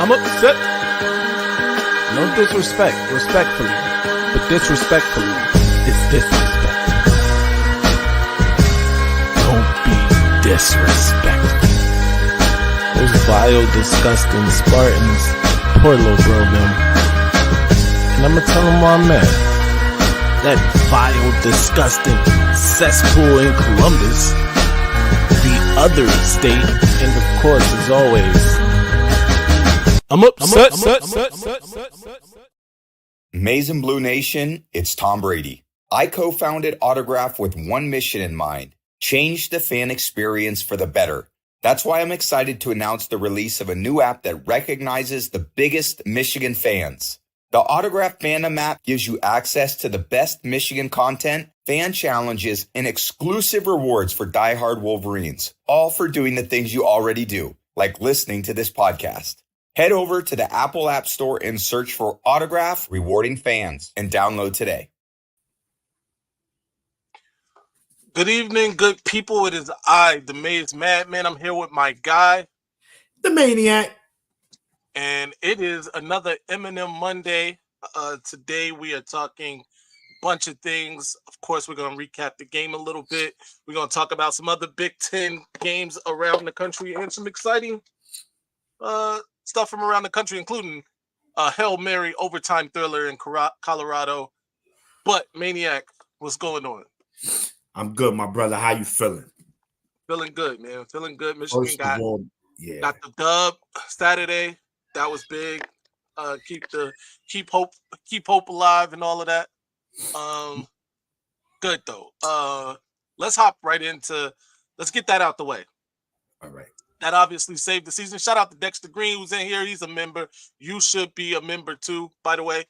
I'm upset. No disrespect, respectfully. But disrespectfully is disrespect. Don't be disrespectful. Those vile, disgusting Spartans. Poor little bro, them. And I'ma tell them why I'm mad. That vile, disgusting cesspool in Columbus. The other state, and of course, as always, I'm upset. Maize and Blue Nation, it's Tom Brady. I co-founded Autograph with one mission in mind: change the fan experience for the better. That's why I'm excited to announce the release of a new app that recognizes the biggest Michigan fans. The Autograph Fandom app gives you access to the best Michigan content, fan challenges, and exclusive rewards for diehard Wolverines, all for doing the things you already do, like listening to this podcast. Head over to the Apple App Store and search for Autograph Rewarding Fans and download today. Good evening, good people. It is I, the Maize Madman. I'm here with my guy, the Maniac. And it is another Eminem Monday. Today we are talking a bunch of things. Of course, we're going to recap the game a little bit. We're going to talk about some other Big Ten games around the country and some exciting stuff from around the country, including a Hail Mary overtime thriller in Colorado. But Maniac, what's going on? I'm good, my brother. How you feeling? Feeling good, man. Feeling good. Michigan got the dub Saturday. That was big. Keep hope alive and all of that. Good though. Let's hop right into. Let's get that out the way. All right. That obviously saved the season. Shout out to Dexter Green who's in here. He's a member. You should be a member too, by the way.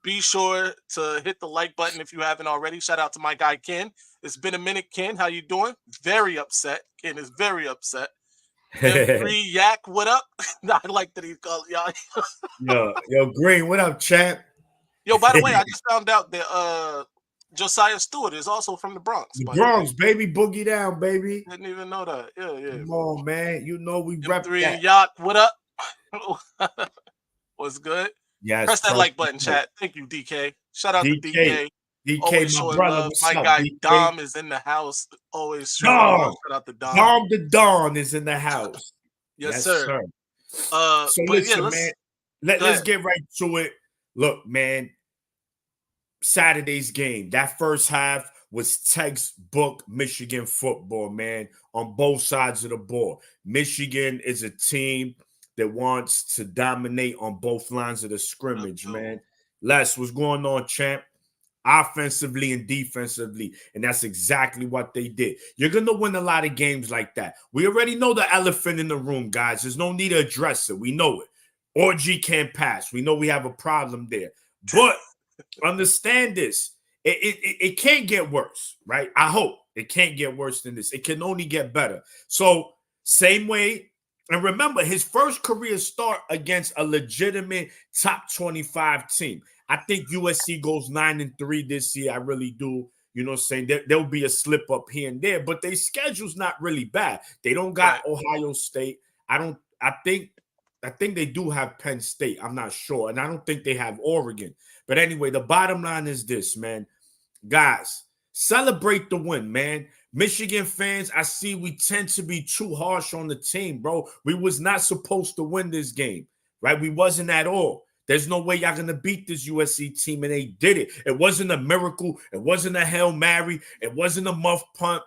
Be sure to hit the like button if you haven't already. Shout out to my guy Ken. It's been a minute, Ken. How you doing? Very upset. Ken is very upset. M3 Yak, what up? I like that he called y'all. yo, Green, what up, champ? Yo, by the way, I just found out that Josiah Stewart is also from the Bronx. The Bronx, baby, boogie down, baby. Didn't even know that. Yeah. Come on, man. You know we rep M3 Yak, what up? What's good? Yes, press that like button, chat. Thank you, DK. Shout out to DK. DK, my brother. My guy DK? Dom is in the house. Always shout out to Dom. Dom the Don is in the house. Yes, sir. So listen, man. Let's get right to it. Look, man. Saturday's game. That first half was textbook Michigan football, man, on both sides of the ball. Michigan is a team that wants to dominate on both lines of the scrimmage, man. Les, what's going on, champ? Offensively and defensively, and that's exactly what they did. You're going to win a lot of games like that. We already know the elephant in the room, guys. There's no need to address it. We know it. Orgy can't pass. We know we have a problem there. But understand this. It can't get worse, right? I hope it can't get worse than this. It can only get better. So, same way. And remember, his first career start against a legitimate top 25 team. I think USC goes 9-3 this year. I really do. You know what I'm saying? There'll be a slip up here and there, but their schedule's not really bad. They don't got Ohio State. I think they do have Penn State. I'm not sure. And I don't think they have Oregon. But anyway, the bottom line is this, man. Guys, celebrate the win, man. Michigan fans, I see we tend to be too harsh on the team, bro. We was not supposed to win this game, right? We wasn't at all. There's no way y'all going to beat this USC team, and they did it. It wasn't a miracle. It wasn't a Hail Mary. It wasn't a muff punt.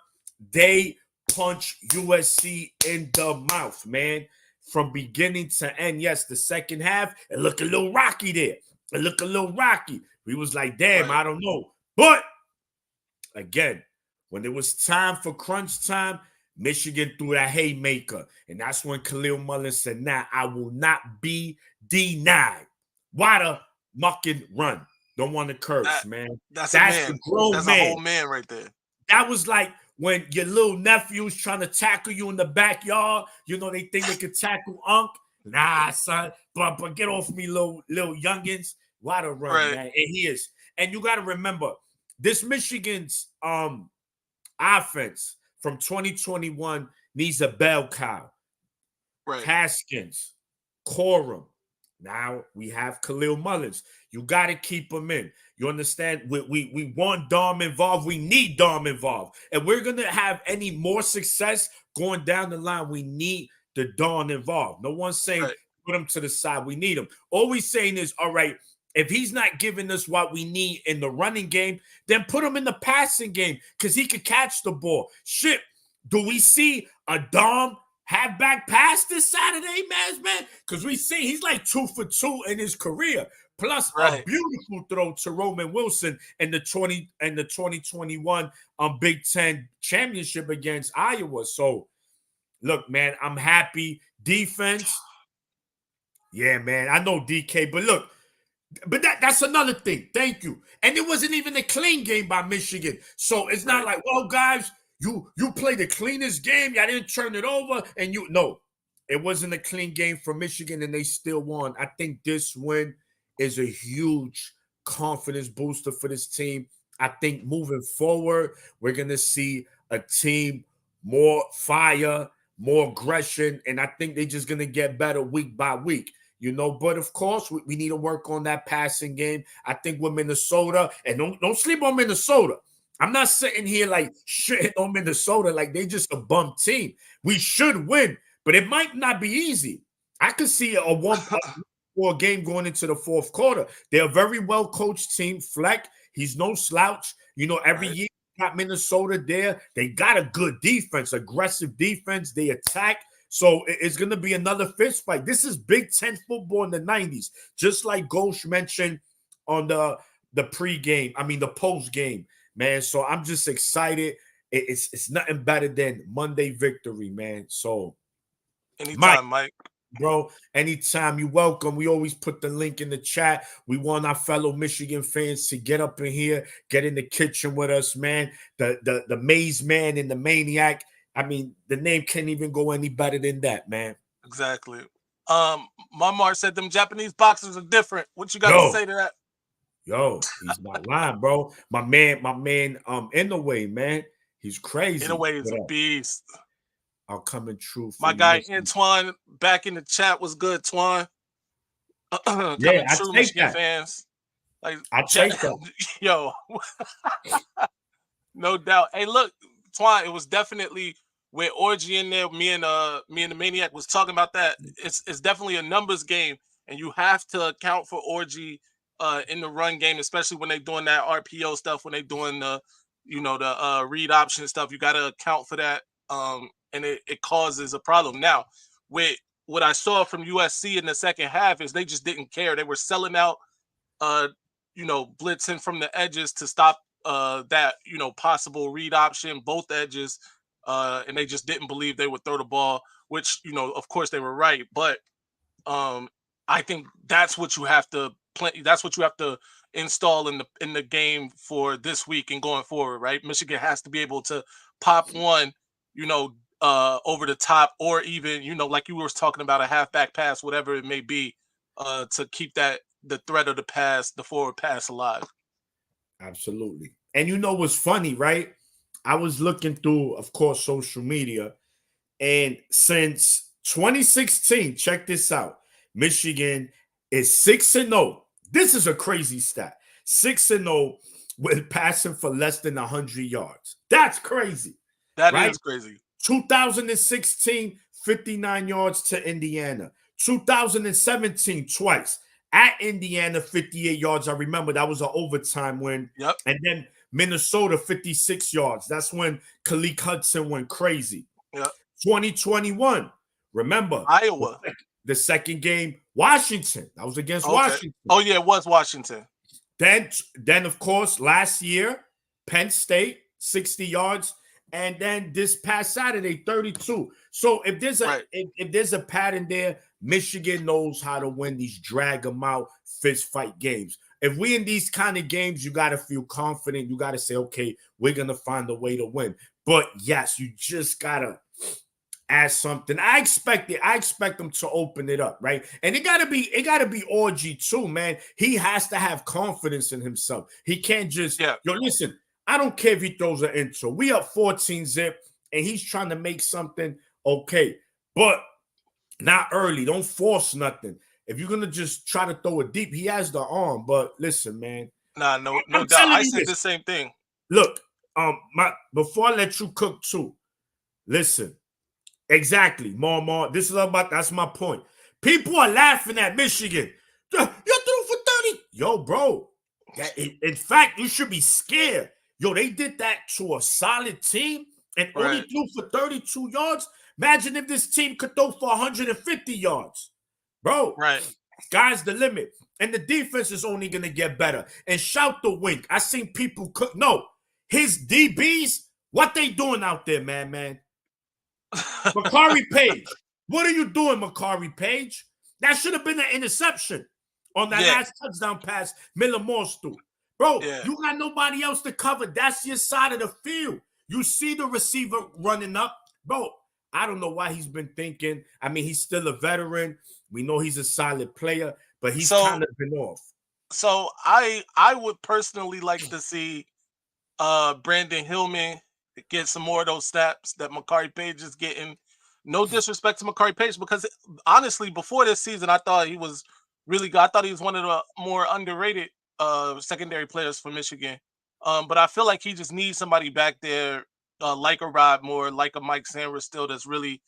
They punched USC in the mouth, man, from beginning to end. Yes, the second half, it looked a little rocky there. It looked a little rocky. We was like, damn, I don't know. But, again, when it was time for crunch time, Michigan threw that haymaker. And that's when Khalil Mullen said, nah, I will not be denied. Why the mucking run? Don't want to curse, man. That's a man. The grown that's man. A whole man right there. That was like when your little nephew's trying to tackle you in the backyard. You know, they think they could tackle Unc. Nah, son. But get off me, little youngins. Why the run, man? And he is. And you got to remember, this Michigan's offense from 2021 needs a bell cow. Right. Haskins, Corum. Now we have Khalil Mullins. You got to keep him in. You understand? We want Dom involved. We need Dom involved. And we're going to have any more success going down the line. We need the Dom involved. No one's saying put him to the side. We need him. All we're saying is, all right, if he's not giving us what we need in the running game, then put him in the passing game because he could catch the ball. Shit, do we see a Dom halfback pass this Saturday, man? Because we see he's like 2 for 2 in his career. Plus a beautiful throw to Roman Wilson in the 2021 Big Ten championship against Iowa. So, look, man, I'm happy. Defense, yeah, man. I know DK, but look, but that's another thing. Thank you. And it wasn't even a clean game by Michigan. So it's not like, well, guys, you played the cleanest game. Y'all didn't turn it over. And no, it wasn't a clean game for Michigan, and they still won. I think this win is a huge confidence booster for this team. I think moving forward, we're going to see a team more fire, more aggression, and I think they're just going to get better week by week. But of course, we need to work on that passing game. I think with Minnesota, and don't sleep on Minnesota. I'm not sitting here like shit on Minnesota like they just a bum team. We should win, but it might not be easy. I could see a 1-4 game going into the fourth quarter. They're a very well-coached team. Fleck, he's no slouch. Every year got Minnesota there. They got a good defense, aggressive defense. They attack. So it's going to be another fist fight. This is Big Ten football in the 90s, just like Ghosh mentioned on the post game, man. So I'm just excited. It's nothing better than Monday victory, man. So anytime, Mike. Bro, anytime, you're welcome. We always put the link in the chat. We want our fellow Michigan fans to get up in here, get in the kitchen with us, man. The Maize Man and the Maniac. I mean, the name can't even go any better than that, man. Exactly. Mamar said them Japanese boxers are different. What you got to say to that? Yo, he's not lying, bro. My man, Inouye, man. He's crazy. Inouye is a beast. I'll come in true. My guy Antoine back in the chat was good, Twan. Yeah, I true take Michigan that. Fans. Like, I take that. Yo, no doubt. Hey, look, Twan, it was definitely with Orgy in there. Me and the Maniac was talking about that. It's definitely a numbers game, and you have to account for Orgy in the run game, especially when they're doing that RPO stuff, when they're doing the read option stuff. You got to account for that. And it causes a problem. Now, with what I saw from USC in the second half is they just didn't care. They were selling out, blitzing from the edges to stop that, possible read option, both edges. And they just didn't believe they would throw the ball, which, of course they were right. But I think that's what you have to play. That's what you have to install in the game for this week and going forward, right? Michigan has to be able to pop one, over the top, or even, like you were talking about, a halfback pass, whatever it may be, to keep the threat of the forward pass alive. Absolutely. And what's funny, right? I was looking through, of course, social media, and since 2016, check this out, Michigan is 6-0. This is a crazy stat. 6-0 with passing for less than 100 yards. That's crazy. That is crazy. 2016, 59 yards to Indiana. 2017, twice. At Indiana, 58 yards. I remember that was an overtime win. Yep. And then Minnesota, 56 yards. That's when Khalil Hudson went crazy. Yep. 2021, remember. Iowa. The second game, Washington. That was against Washington. Oh, yeah, it was Washington. Then, of course, last year, Penn State, 60 yards. And then this past Saturday, 32. So if there's a pattern there, Michigan knows how to win these drag them out fist fight games. If we in these kind of games, you got to feel confident. You got to say, okay, we're going to find a way to win. But yes, you just got to add something. I expect them to open it up, right? And it gotta be Orgy too, man. He has to have confidence in himself. He can't just listen. I don't care if he throws an intro. We up 14-zip, and he's trying to make something okay. But not early. Don't force nothing. If you're gonna just try to throw it deep, he has the arm. But listen, man. Nah, no I'm doubt. telling I you said this. the same thing. Look, before I let you cook too, listen. Exactly, Mar. This is about. That's my point. People are laughing at Michigan. You threw for 30. Yo, bro. In fact, you should be scared. Yo, they did that to a solid team and only threw for 32 yards. Imagine if this team could throw for 150 yards. Bro, right. Sky's the limit. And the defense is only going to get better. And shout the Wink. I seen people cook. No, his DBs, what they doing out there, man? Makari Page. What are you doing, Makari Page? That should have been an interception on that last touchdown pass Miller Morse threw. Bro, you got nobody else to cover. That's your side of the field. You see the receiver running up. Bro, I don't know why he's been thinking. I mean, he's still a veteran. We know he's a solid player, but he's kind of been off. So I would personally like to see Brandon Hillman get some more of those snaps that Makari Page is getting. No disrespect to Makari Page, because honestly, before this season, I thought he was really good. I thought he was one of the more underrated secondary players for Michigan. But I feel like he just needs somebody back there like a Rod Moore, like a Mike Sanders still, that's really,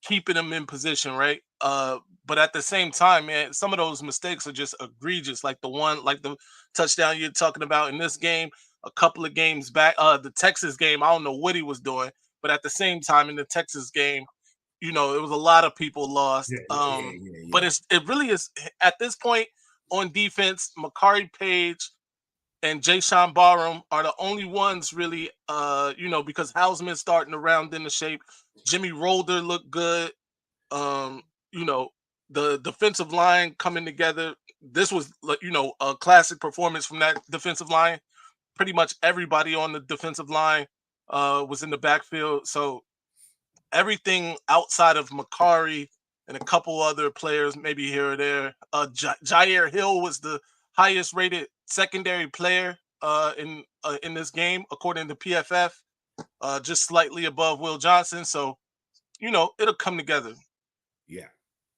keeping him in position, right? But at the same time, man, some of those mistakes are just egregious. Like the touchdown you're talking about in this game, a couple of games back, the Texas game, I don't know what he was doing, but at the same time in the Texas game, it was a lot of people lost. But it really is at this point on defense, Makari Page and Jayshon Barham are the only ones really, because Hausman's starting to round into shape. Jimmy Rolder looked good. The defensive line coming together. This was, a classic performance from that defensive line. Pretty much everybody on the defensive line was in the backfield. So everything outside of Makari and a couple other players, maybe here or there. Jair Hill was the highest rated secondary player in this game, according to PFF, just slightly above Will Johnson. So, it'll come together. Yeah,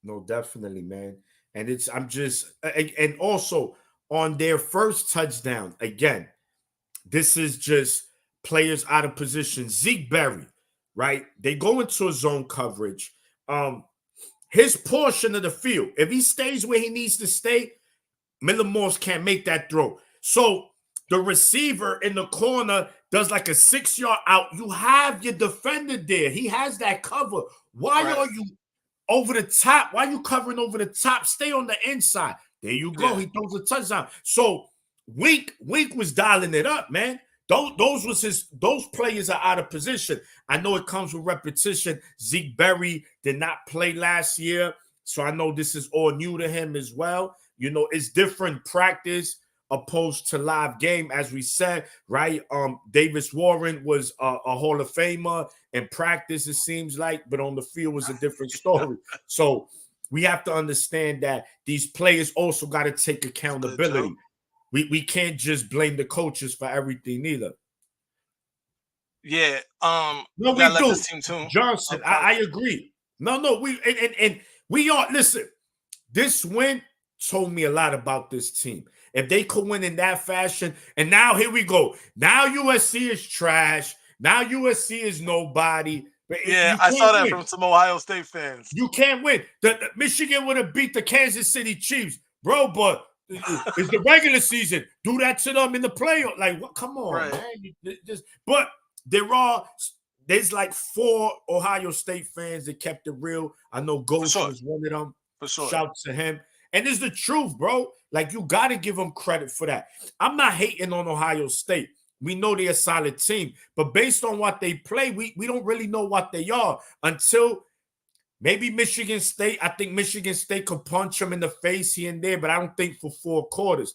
no, definitely, man. And and also on their first touchdown, again, this is just players out of position. Zeke Berry, right? They go into a zone coverage. His portion of the field, if he stays where he needs to stay, Miller Morse can't make that throw. So the receiver in the corner does like a 6-yard out. You have your defender there. He has that cover. Why are you over the top? Why are you covering over the top? Stay on the inside. There you go. Yeah. He throws a touchdown. So Wink was dialing it up, man. Those players are out of position. I know it comes with repetition. Zeke Berry did not play last year, so I know this is all new to him as well. It's different practice opposed to live game, as we said, right? Davis Warren was a Hall of Famer in practice, it seems like, but on the field was a different story. So we have to understand that these players also got to take accountability. We can't just blame the coaches for everything either. Yeah. No, we do. This team too. Johnson, I agree. No, we are. Listen, this win told me a lot about this team. If they could win in that fashion, and now here we go. Now USC is trash. Now USC is nobody. Yeah, I saw that from some Ohio State fans. You can't win. The Michigan would have beat the Kansas City Chiefs, bro. But it's the regular season. Do that to them in the playoff. Like, what? Come on, man. But there's like 4 Ohio State fans that kept it real. I know Ghost was one of them. For sure. Shout to him. And it's the truth, bro. Like, you got to give them credit for that. I'm not hating on Ohio State. We know they're a solid team. But based on what they play, we don't really know what they are until maybe Michigan State. I think Michigan State could punch them in the face here and there, but I don't think for 4 quarters.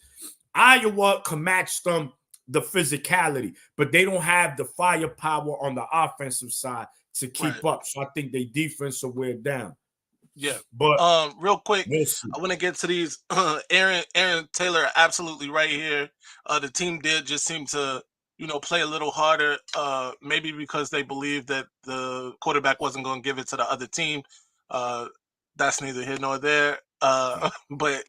Iowa can match them, the physicality, but they don't have the firepower on the offensive side to keep up. So I think their defense will wear down. Yeah, but real quick, I want to get to these. Aaron Taylor, absolutely right here. The team did just seem to, play a little harder, maybe because they believed that the quarterback wasn't going to give it to the other team. That's neither here nor there. But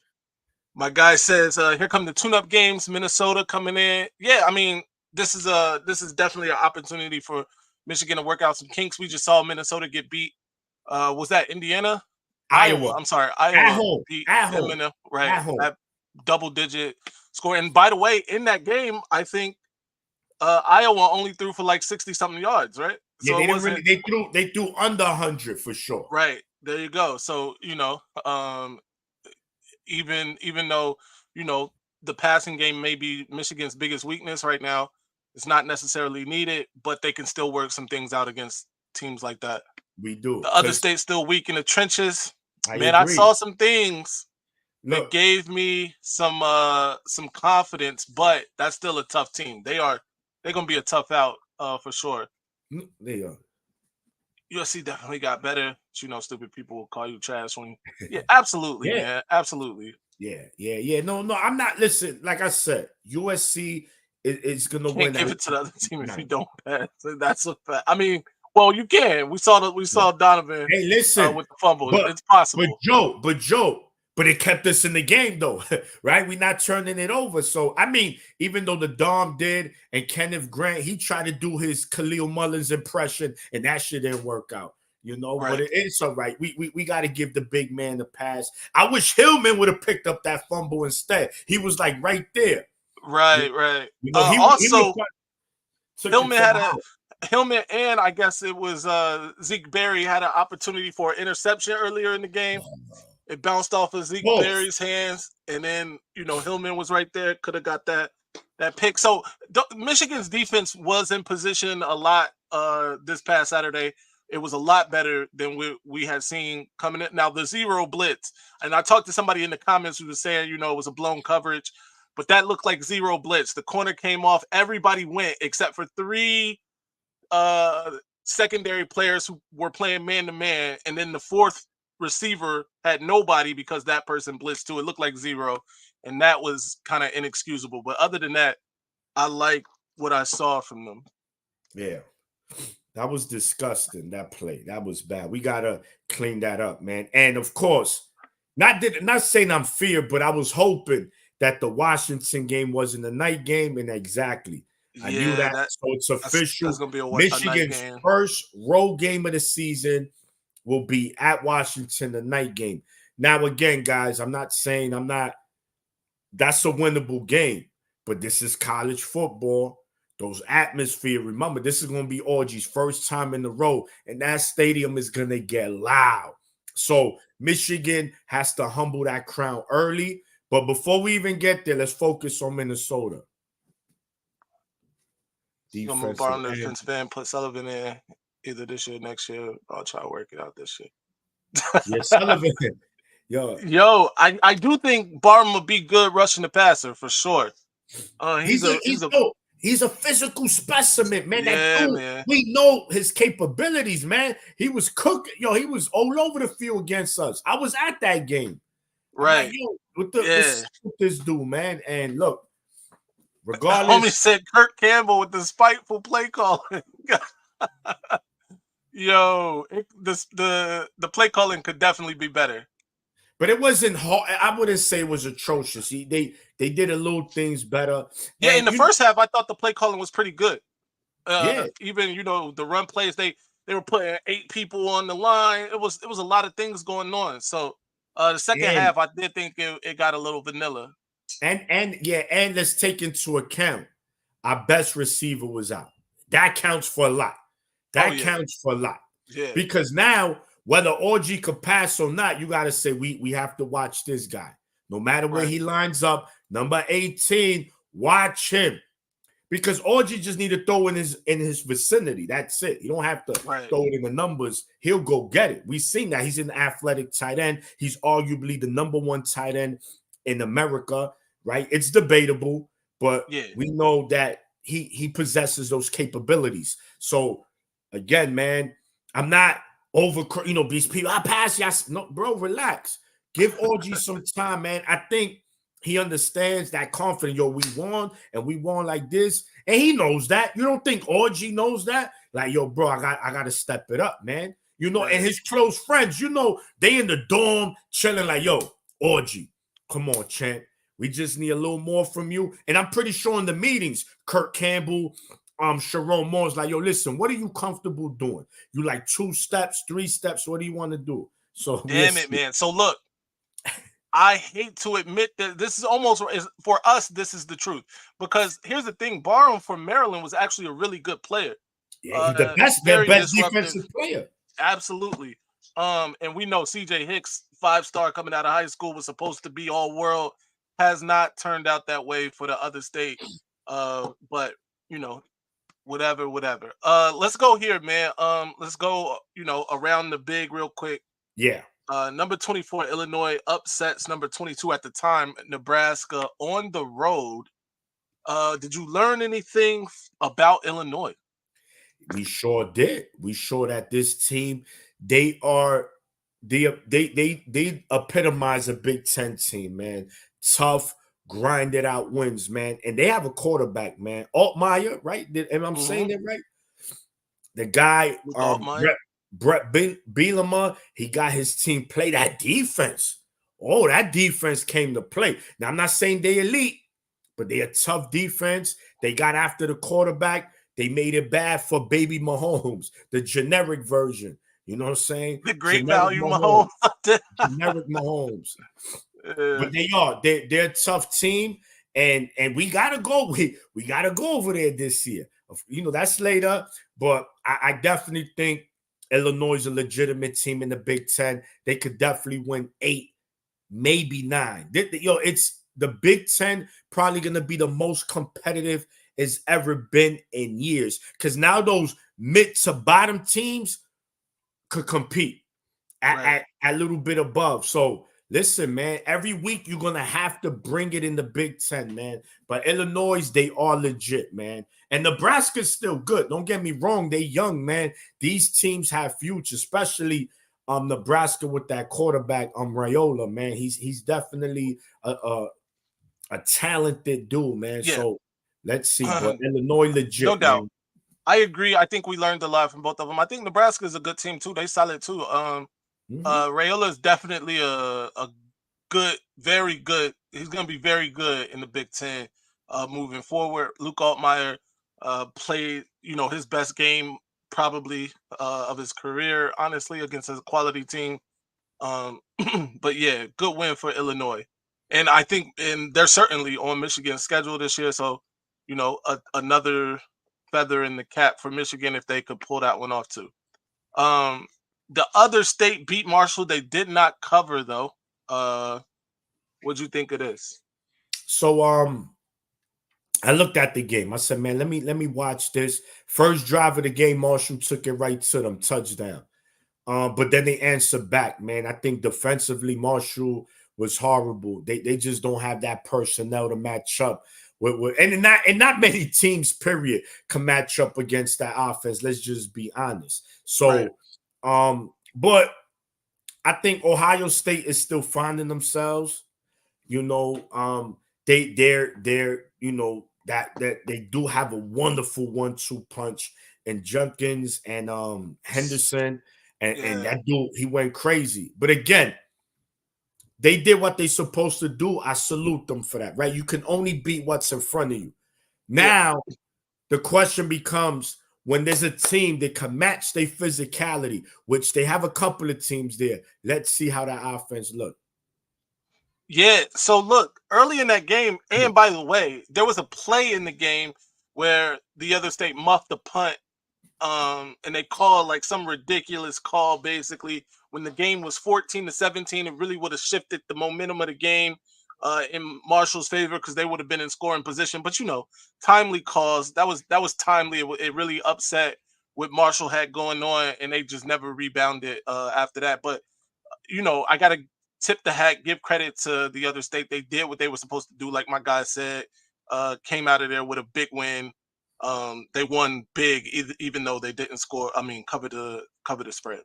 my guy says, here come the tune-up games, Minnesota coming in. Yeah, I mean, this is definitely an opportunity for Michigan to work out some kinks. We just saw Minnesota get beat. Was that Indiana? Iowa. I'm sorry, At Iowa home. beat At them home. in right. At home. That double-digit score. And by the way, in that game, I think Iowa only threw for like 60-something yards, right? Yeah, So they it didn't wasn't really. They threw under 100 for sure. right. There you go. So even though the passing game may be Michigan's biggest weakness right now, it's not necessarily needed, but they can still work some things out against teams like that. We do. The other state's still weak in the trenches. I Man, agree. I saw some things Look, that gave me some confidence, but that's still a tough team. They're gonna be a tough out for sure. They are. USC definitely got better. But, stupid people will call you trash when yeah, absolutely, Yeah. man. Absolutely. Yeah. No, I'm not. Listen, like I said, USC is gonna win. Give it to the other team if you don't pass. That's a fact. I mean, well, you can. We saw Donovan. Hey, listen, with the fumble. It's possible. But it kept us in the game though, right? We're not turning it over. So I mean, even though the Dom did and Kenneth Grant, he tried to do his Khalil Mullins impression, and that shit didn't work out. Right. But it's all right. We got to give the big man the pass. I wish Hillman would have picked up that fumble instead. He was like right there. Right. Hillman and I guess it was Zeke Berry had an opportunity for an interception earlier in the game. It bounced off of Zeke Berry's hands, and then Hillman was right there, could have got that pick. So Michigan's defense was in position a lot this past Saturday. It was a lot better than we had seen coming in. Now the zero blitz, and I talked to somebody in the comments who was saying, it was a blown coverage, but that looked like zero blitz. The corner came off, everybody went except for 3 secondary players who were playing man-to-man, and then the 4th receiver had nobody because that person blitzed too. It looked like zero, and that was kind of inexcusable. But other than that, I like what I saw from them. Yeah. That was disgusting, that play. That was bad. We got to clean that up, man. And, of course, not saying I'm feared, but I was hoping that the Washington game wasn't a night game, and exactly. I knew that. So it's official. That's gonna be Michigan's first road game of the season will be at Washington, the night game. Now, again, guys, that's a winnable game, but this is college football. Those atmosphere, remember, this is going to be Orgy's first time in the road, and that stadium is going to get loud. So Michigan has to humble that crown early. But before we even get there, let's focus on Minnesota. Defensive fan, put Sullivan in either this year or next year. I'll try to work it out this year. Yeah, Sullivan. Yo, I do think Barham will be good rushing the passer for sure. He's a physical specimen, man. Yeah, man. We know his capabilities, man. He was cooking. He was all over the field against us. I was at that game. Right. Like, what's this dude, man? And look, regardless. Homie said Kirk Campbell with the spiteful play calling. Yo, the play calling could definitely be better. But it wasn't hard. I wouldn't say it was atrocious. They did a little things better. Yeah, in the first half, I thought the play calling was pretty good. Even the run plays, they were putting 8 people on the line. It was a lot of things going on. So the second half, I did think it got a little vanilla. And let's take into account our best receiver was out. That counts for a lot. Counts for a lot. Yeah. Because now, whether Orgy could pass or not, you got to say we have to watch this guy. No matter where he lines up, number 18, watch him. Because Orgy just need to throw in his vicinity. That's it. You don't have to throw it in the numbers. He'll go get it. We've seen that. He's an athletic tight end. He's arguably the number 1 tight end in America, right? It's debatable, but we know that he possesses those capabilities. So, again, man, I'm not over, these people, I pass you. No, bro, relax. Give Orgy some time, man. I think He understands that confidence. Yo, we won and we won like this. And he knows that. You don't think OG knows that? Like, yo, bro, I gotta step it up, man. You know, and his close friends, you know, they in the dorm chilling like, yo, OG, come on, champ. We just need a little more from you. And I'm pretty sure in the meetings, Kurt Campbell, Sharon Moore's like, yo, listen, what are you comfortable doing? You like 2 steps, 3 steps? What do you want to do? So damn it, man. So look, I hate to admit that this is almost for us. This is the truth, because here's the thing: Barham from Maryland was actually a really good player. Yeah, he's the best defensive player. Absolutely. And we know CJ Hicks, 5-star coming out of high school, was supposed to be all world. Has not turned out that way for the other state. But you know, whatever. Let's go here, man. Let's go, around the big real quick. Yeah. Number 24, Illinois upsets number 22 at the time, Nebraska on the road. Did you learn anything about Illinois? We sure did. We sure that this team, they epitomize a Big Ten team, man. Tough, grinded out wins, man. And they have a quarterback, man. Altmaier, right? Am I saying that right? The guy, Brett Bielema, he got his team play that defense. Oh, that defense came to play. Now, I'm not saying they elite, but they a tough defense. They got after the quarterback. They made it bad for baby Mahomes, the generic version. You know what I'm saying? The great value Mahomes. Generic Mahomes. But they're a tough team, and we gotta go. We gotta go over there this year. You know, that's later, but I definitely think Illinois is a legitimate team in the Big Ten. They could definitely win 8, maybe 9. It's the Big Ten, probably gonna be the most competitive it's ever been in years, because now those mid to bottom teams could compete at a little bit above. So listen, man, every week you're going to have to bring it in the Big Ten, man. But Illinois, they are legit, man. And Nebraska's still good. Don't get me wrong. They young, man. These teams have future, especially Nebraska with that quarterback, Raiola, man. He's definitely a talented dude, man. Yeah. So let's see. But Illinois legit, no doubt. Man. I agree. I think we learned a lot from both of them. I think Nebraska is a good team, too. They solid, too. Raiola is definitely a good, very good. He's going to be very good in the Big Ten moving forward. Luke Altmaier played, his best game probably of his career, honestly, against a quality team. But yeah, good win for Illinois. And I think, they're certainly on Michigan's schedule this year. So, another feather in the cap for Michigan if they could pull that one off too. The other state beat Marshall. They did not cover though. What'd you think of this? So I looked at the game. I said, man, let me watch this. First drive of the game, Marshall took it right to them, touchdown. But then they answered back, man. I think defensively, Marshall was horrible. They just don't have that personnel to match up with and not many teams, period, can match up against that offense. Let's just be honest. So but I think Ohio State is still finding themselves. They're that they do have a wonderful 1-2 punch in Jenkins and Henderson, and that dude, he went crazy. But again, they did what they're supposed to do. I salute them for that, right? You can only beat what's in front of you. Now, the question becomes, when there's a team that can match their physicality, which they have a couple of teams there, let's see how that offense look. Yeah, so look, early in that game, and by the way, there was a play in the game where the other state muffed a punt, and they called like some ridiculous call, basically. When the game was 14-17, it really would have shifted the momentum of the game in Marshall's favor, because they would have been in scoring position. But timely calls, that was timely. It really upset what Marshall had going on, and they just never rebounded after that. But I gotta tip the hat, give credit to the other state. They did what they were supposed to do, like my guy said. Came out of there with a big win. They won big, even though they didn't score. I mean, cover the spread.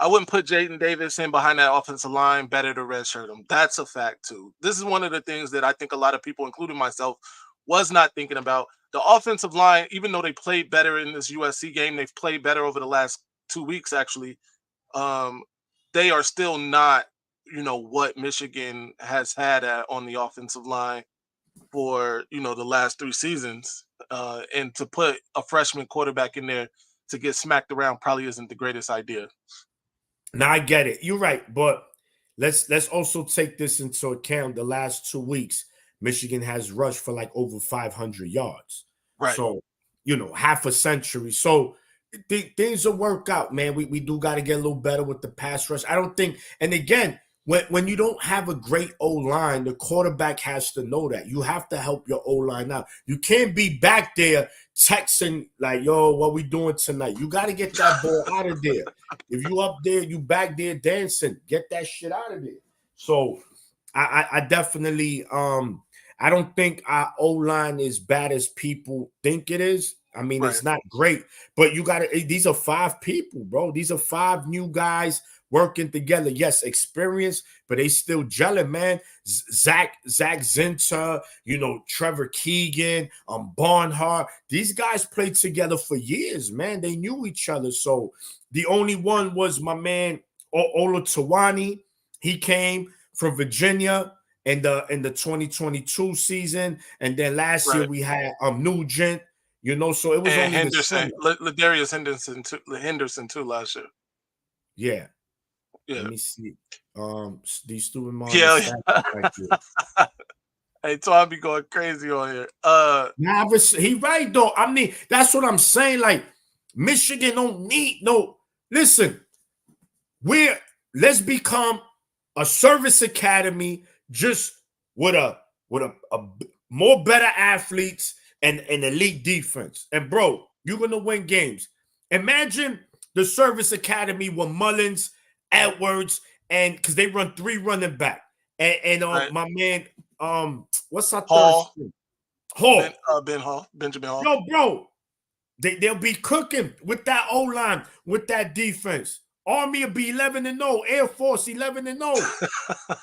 I wouldn't put Jaden Davis in behind that offensive line. Better to redshirt him. That's a fact too. This is one of the things that I think a lot of people, including myself, was not thinking about. The offensive line, even though they played better in this USC game, they've played better over the last 2 weeks actually. They are still not, what Michigan has had on the offensive line for, the last 3 seasons. And to put a freshman quarterback in there to get smacked around probably isn't the greatest idea. Now I get it. You're right, but let's also take this into account. The last 2 weeks, Michigan has rushed for like over 500 yards. Right. So, half a century. So things will work out, man. We do got to get a little better with the pass rush. I don't think, and again, when you don't have a great O-line, the quarterback has to know that. You have to help your O-line out. You can't be back there texting like, yo, what we doing tonight? You got to get that ball out of there. If you up there, you back there dancing, get that shit out of there. So I definitely I don't think our O-line is bad as people think it is. I mean, It's not great, but these are 5 people, bro. These are 5 new guys working together. Yes, experience, but they still gelling, man. Zach Zinter, Trevor Keegan, Barnhart. These guys played together for years, man. They knew each other. So the only one was my man Olatawani. He came from Virginia in the 2022 season, and then last year we had Nugent. So it was and only Henderson, Ladarius Henderson too last year. Yeah. Yeah. Let me see. These stupid mom. Yeah. Hey, Tom be going crazy on here. He right though. I mean, that's what I'm saying. Like, Michigan don't need no. Listen, let's become a service academy just with a more better athletes and an elite defense. And bro, you're gonna win games. Imagine the service academy with Mullins, Edwards, and because they run 3 running back. And right. My man, what's our Hall? third? Hall. Benjamin Hall. Yo, bro, they'll be cooking with that O-line, with that defense. Army will be 11-0, Air Force 11-0.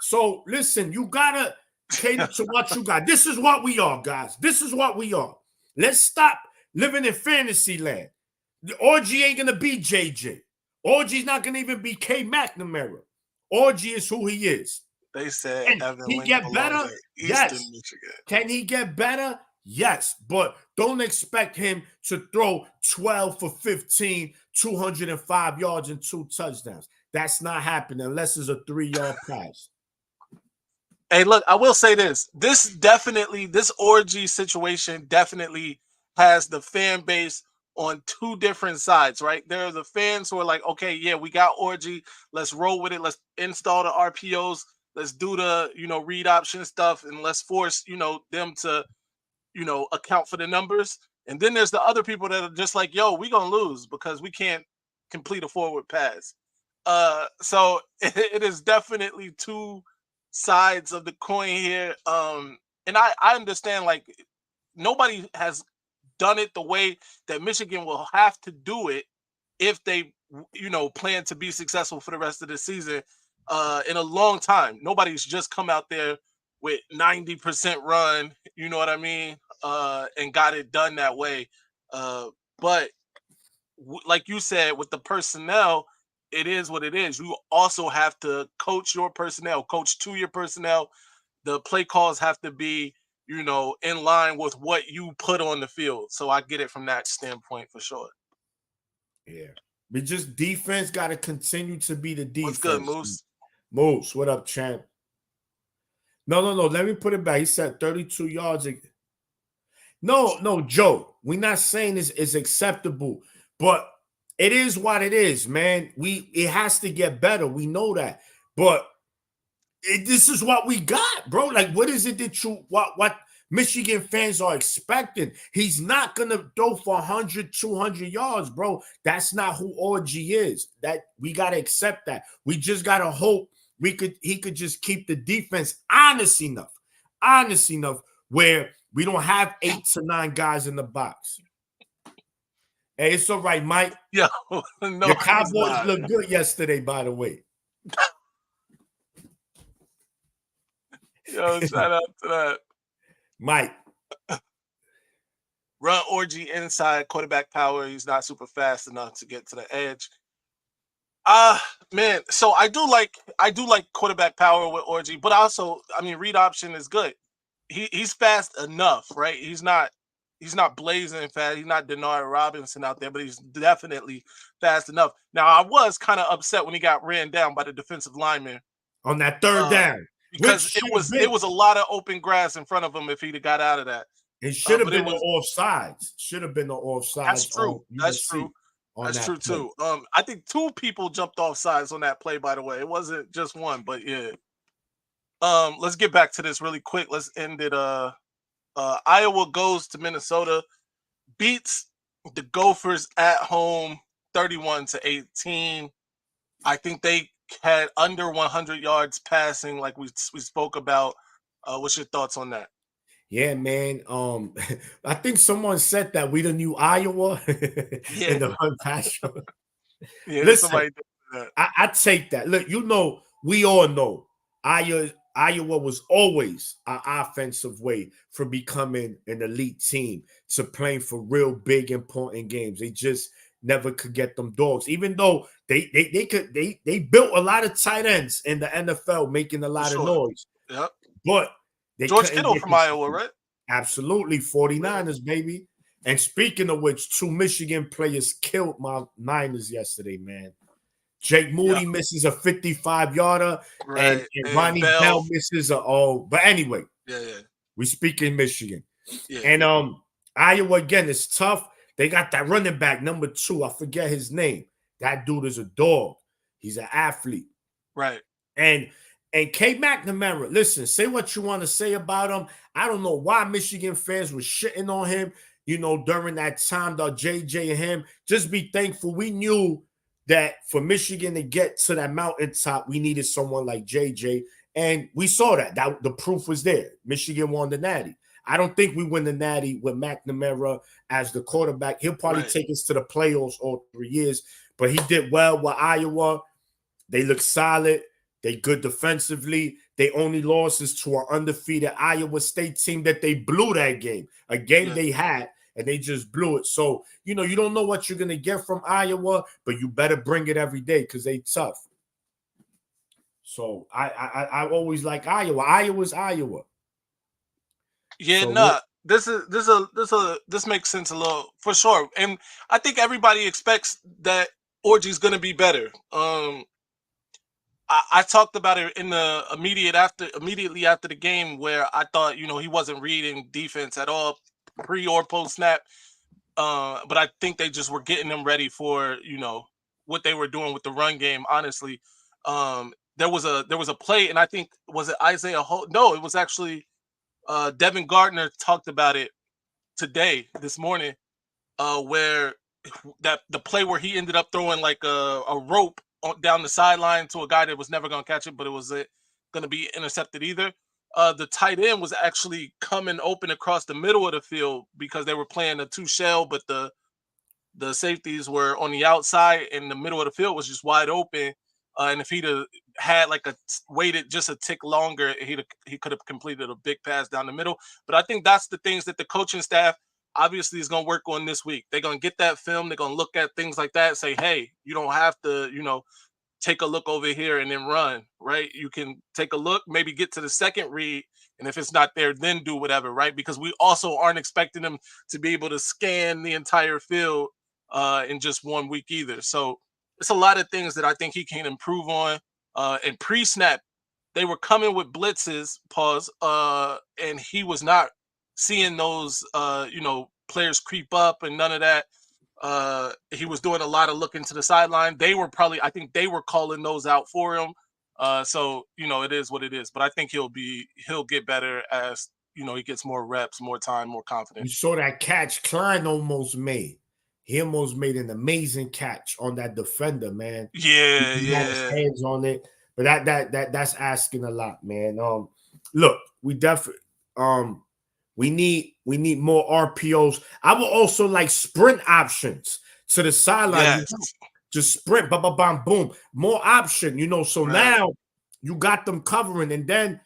So listen, you gotta cater to what you got. This is what we are, guys. This is what we are. Let's stop living in fantasy land. The Orgy ain't gonna be JJ. Orgy's not gonna even be K McNamara. Orgy is who he is. They said Can he get better? Yes. Michigan. Can he get better? Yes. But don't expect him to throw 12 for 15, 205 yards and 2 touchdowns. That's not happening unless it's a 3-yard pass. Hey, look, I will say this. This Orgy situation definitely has the fan base on 2 different sides, right? There are the fans who are like, okay, yeah, we got Orgy. Let's roll with it. Let's install the RPOs. Let's do the, read option stuff, and let's force, them to, account for the numbers. And then there's the other people that are just like, yo, we're going to lose because we can't complete a forward pass. So it is definitely 2 sides of the coin here. And I understand, like, nobody has done it the way that Michigan will have to do it if they, plan to be successful for the rest of the season in a long time. Nobody's just come out there with 90% run, you know what I mean, and got it done that way. But like you said, with the personnel, it is what it is. You also have to coach your personnel, coach to your personnel. The play calls have to be, in line with what you put on the field. So I get it from that standpoint for sure. Yeah. But just defense got to continue to be the defense. What's good, Moose? Moose, what up, champ? No. Let me put it back. He said 32 yards. No, Joe. We're not saying it's acceptable, but it is what it is, man. It has to get better. We know that. But this is what we got, bro. Like, what is it that what Michigan fans are expecting? He's not going to throw for 100, 200 yards, bro. That's not who Orgy is. That we got to accept that. We just got to hope he could just keep the defense honest enough where we don't have 8 to 9 guys in the box. Hey, it's all right, Mike. Yo, no, your Cowboys look good yesterday, by the way. Yo, shout out to that. Mike. Run Orgy inside, quarterback power. He's not super fast enough to get to the edge. Man, so I do like quarterback power with Orgy, but also, I mean, read option is good. He's fast enough, right? He's not blazing fast. He's not Denard Robinson out there, but he's definitely fast enough. Now, I was kind of upset when he got ran down by the defensive lineman on that third down, because it was a lot of open grass in front of him if he'd have got out of that. It should have been the offsides. Should have been the offsides. That's true. That's true. That's true too. I think 2 people jumped off sides on that play, by the way. It wasn't just one, but yeah. Let's get back to this really quick. Let's end it. Iowa goes to Minnesota, beats the Gophers at home 31-18. I think they had under 100 yards passing, like we spoke about. What's your thoughts on that? Yeah, man. I think someone said that we the new Iowa in the run pass show. Yeah, listen, I take that. Look, we all know Iowa was always an offensive way for becoming an elite team to playing for real big important games. They just never could get them dogs, even though they built a lot of tight ends in the NFL, making a lot of noise. Yep. But George Kittle from Iowa, right? Absolutely. 49ers, baby. And speaking of which, 2 Michigan players killed my Niners yesterday, man. Jake Moody misses a 55-yarder, and Ronnie Bell misses but anyway, we speak in Michigan. And Iowa, again, is tough. They got that running back, number 2. I forget his name. That dude is a dog. He's an athlete. Right. And K. McNamara, listen, say what you want to say about him. I don't know why Michigan fans were shitting on him, during that time, the JJ and him. Just be thankful. We knew that for Michigan to get to that mountaintop, we needed someone like JJ. And we saw that. The proof was there. Michigan won the Natty. I don't think we win the Natty with McNamara as the quarterback. He'll probably take us to the playoffs all 3 years. But he did well with Iowa. They look solid. They good defensively. They only losses to an undefeated Iowa State team that they blew that game. A game they had, and they just blew it. So, you don't know what you're going to get from Iowa, but you better bring it every day because they tough. So, I always like Iowa. Iowa's Iowa. Yeah, so this makes sense a little for sure. And I think everybody expects that Orgy's going to be better. I talked about it in the immediately after the game, where I thought, he wasn't reading defense at all, pre or post snap. But I think they just were getting them ready for, what they were doing with the run game. Honestly, there was a play, and I think, was it Isaiah Holt? No, it was actually Devin Gardner talked about it this morning, where the play where he ended up throwing like a rope down the sideline to a guy that was never going to catch it, but it was going to be intercepted either. The tight end was actually coming open across the middle of the field because they were playing a 2-shell, but the safeties were on the outside, and the middle of the field was just wide open. And if he'd have had waited just a tick longer, he could have completed a big pass down the middle. But I think that's the things that the coaching staff obviously is going to work on this week. They're going to get that film. They're going to look at things like that and say, hey, you don't have to, take a look over here and then run, right? You can take a look, maybe get to the second read, and if it's not there, then do whatever, right? Because we also aren't expecting them to be able to scan the entire field in just 1 week either. So it's a lot of things that I think he can improve on. And pre-snap, they were coming with blitzes, and he was not seeing those, players creep up and none of that. He was doing a lot of looking to the sideline. I think they were calling those out for him. So, it is what it is. But I think he'll get better as, he gets more reps, more time, more confidence. You saw that catch Klein almost made. He almost made an amazing catch on that defender, man. Yeah, he had his hands on it. But that's asking a lot, man. Look, we definitely we need more RPOs. I would also like sprint options. to the sideline. Yes. Just sprint, ba ba bam, boom, more option. So now you got them covering, and then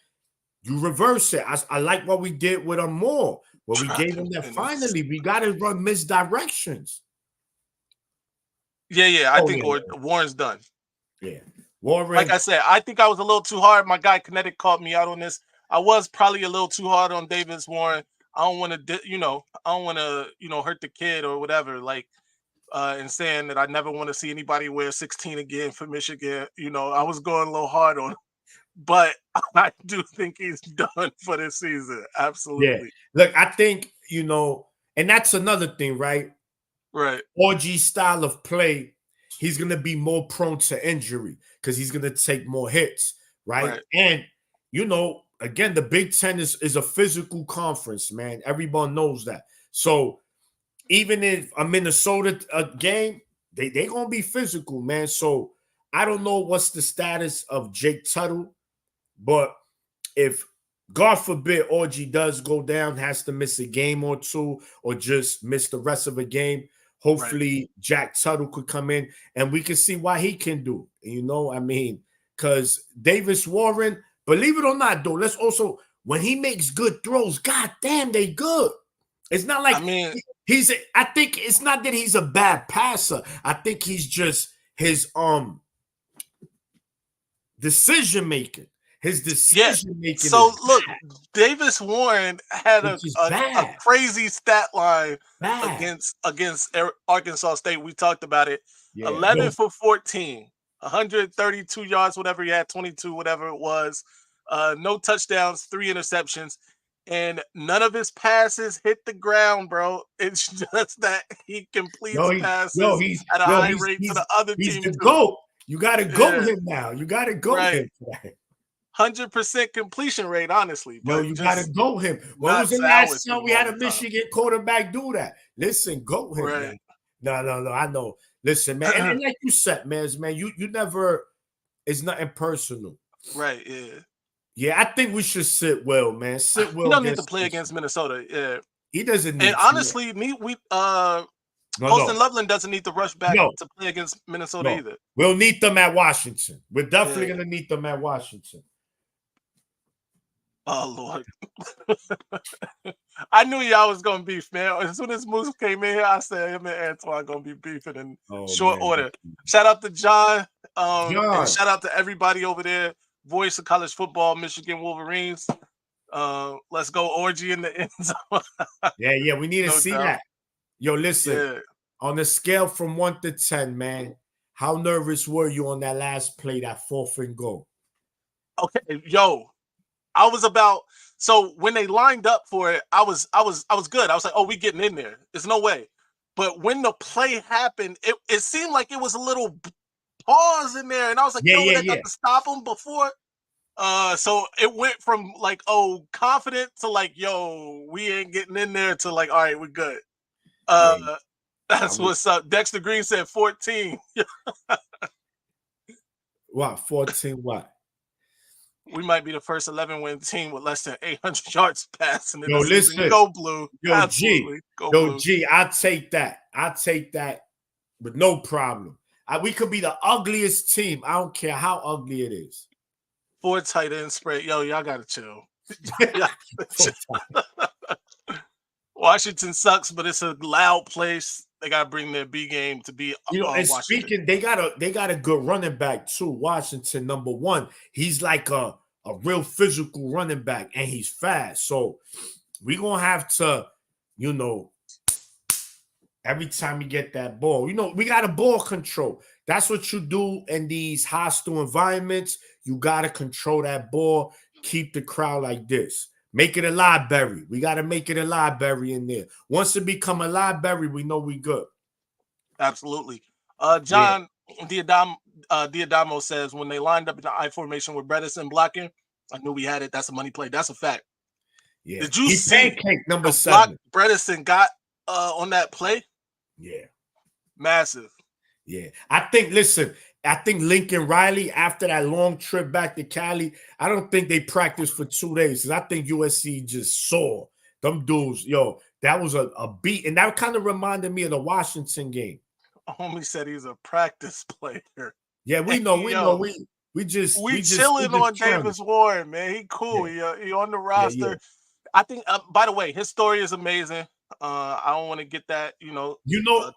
you reverse it. I like what we did with them more. Well, we gave them that. Finally, we got to run misdirections. Yeah. I think Warren's done. Yeah. Warren. Like I said, I think I was a little too hard. My guy Kinetic called me out on this. I was probably a little too hard on Davis Warren. I don't want to, hurt the kid or whatever. Like, and saying that I never want to see anybody wear 16 again for Michigan. I was going a little hard on him. But I do think he's done for this season. Absolutely. Yeah. Look, I think, and that's another thing, right? Right. Orgy's style of play, he's going to be more prone to injury because he's going to take more hits, right? And, again, the Big Ten is a physical conference, man. Everyone knows that. So even if a Minnesota game, they're going to be physical, man. So I don't know what's the status of Jake Tuttle. But if, God forbid, Orgy does go down, has to miss a game or two, or just miss the rest of a game, hopefully Jack Tuttle could come in and we can see what he can do. Because Davis Warren, believe it or not, though, let's also, when he makes good throws, god damn, they good. It's not like I think it's not that he's a bad passer. I think he's just his decision making. His decision making. So look, Davis Warren had a crazy stat line against Arkansas State. We talked about it. 11 for 14, 132 yards, whatever he had, 22, whatever it was. No touchdowns, 3 interceptions, and none of his passes hit the ground, bro. It's just that he completes passes at a high rate to the other team. He's the GOAT. You got to go him now. You got to go him. 100% completion rate, honestly. But you got to go him. When was the last time we had a Michigan quarterback do that? Listen, go him. Man. No, I know. Listen, man. And like you said, man, you never, it's nothing personal. Right, yeah. Yeah, I think we should sit well, man. Sit well. He don't need to play against Minnesota. Yeah. He doesn't need and honestly, Holston Loveland doesn't need to rush back to play against Minnesota either. We'll need them at Washington. We're definitely going to need them at Washington. Oh, Lord. I knew y'all was going to beef, man. As soon as Moose came in here, I said him and Antoine going to be beefing in short order. Shout out to John. And shout out to everybody over there. Voice of college football, Michigan Wolverines. Let's go Orgy in the end zone. Yeah. We need to see that. Yo, listen. On the scale from 1 to 10, man, how nervous were you on that last play, that 4th and goal? Okay, yo. I was so when they lined up for it, I was good. I was like, oh, we getting in there. There's no way. But when the play happened, it seemed like it was a little pause in there. And I was like, they got to stop them before. So it went from like, oh, confident to like, yo, we ain't getting in there to like, all right, we're good. That's what's up. Dexter Green said 14. What? 14 what? We might be the first 11-win team with less than 800 yards passing. Yo, listen. Go Blue. Yo, G, I'll take that. I'll take that with no problem. We could be the ugliest team. I don't care how ugly it is. 4 tight end spread. Yo, y'all got to chill. Washington sucks, but it's a loud place. They got to bring their B game to be and Washington. Speaking, they got a good running back too. Washington, number 1. He's like a real physical running back, and he's fast. So we're going to have to, every time you get that ball, we got a ball control. That's what you do in these hostile environments. You got to control that ball, keep the crowd like this. Make it a library. We got to make it a library in there. Once it become a library, we know we good. Absolutely. John Diadamo says, when they lined up in the I formation with Bredesen blocking, I knew we had it. That's a money play. That's a fact. Yeah. Did you see number 7 Bredesen got on that play? Yeah. Massive. Yeah. I think Lincoln Riley, after that long trip back to Cali, I don't think they practiced for 2 days. I think USC just saw them dudes. Yo, that was a beat. And that kind of reminded me of the Washington game. Homie said he's a practice player. Yeah, we know. We just chilling on Davis Warren, man. He cool. Yeah. He on the roster. Yeah. I think. By the way, his story is amazing. I don't want to get that,